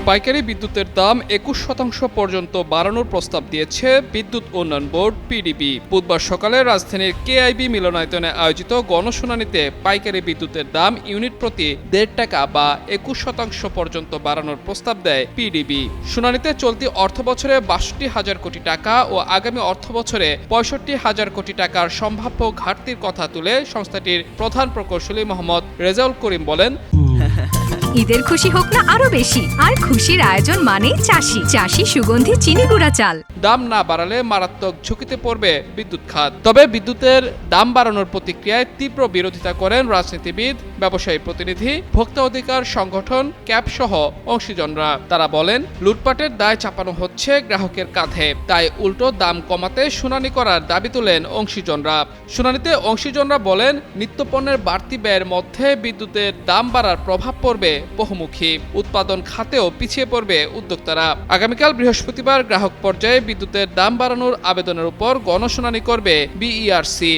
পাইকারি বিদ্যুতের দাম ২১% পর্যন্ত বাড়ানোর প্রস্তাব দিয়েছে বিদ্যুৎ উন্নয়ন বোর্ড পিডিবি। বুধবার সকালে রাজধানীর কেআইবি মিলনায়তনে আয়োজিত গণশুনানিতে পাইকারি বিদ্যুতের দাম ইউনিট প্রতি ১.৫ টাকা বা ২১% পর্যন্ত বাড়ানোর প্রস্তাব দেয় পিডিবি। শুনানিতে চলতি অর্থবছরে ৬২,০০০ কোটি টাকা ও আগামী অর্থবছরে ৬৫,০০০ কোটি টাকার সম্ভাব্য ঘাটতির কথা তুলে সংস্থাটির প্রধান প্রকৌশলী মোহাম্মদ রেজাউল করিম বলেন, ঈদের খুশি হোক না আরো বেশি, আর খুশির আয়োজন মানেই চাষি সুগন্ধি চিনি গুঁড়া চাল। দাম না বাড়ালে মারাত্মক ঝুঁকিতে পড়বে বিদ্যুৎ খাত। তবে বিদ্যুতের দাম বাড়ানোর প্রতিক্রিয়ায় তীব্র বিরোধিতা করেন রাজনীতিবিদ, ব্যবসায়ী প্রতিনিধি, ভোক্তা অধিকার সংগঠন, ক্যাব সহ অংশীজনরা। তারা বলেন, লুটপাটের দায় চাপানো হচ্ছে গ্রাহকের কাঁধে, তাই উল্টো দাম কমাতে শুনানি করার দাবি তোলেন অংশীজনরা। শুনানিতে অংশীজনরা বলেন, নিত্যপণ্যের বাড়তি ব্যয়ের মধ্যে বিদ্যুতের দাম বাড়ার প্রভাব পড়বে বহুমুখী। উৎপাদন খাতেও পিছিয়ে পড়বে উদ্যোক্তারা। আগামীকাল বৃহস্পতিবার গ্রাহক পর্যায়ে বিদ্যুতের দাম বাড়ানোর আবেদনের উপর গণশুনানি করবে বিইআরসি।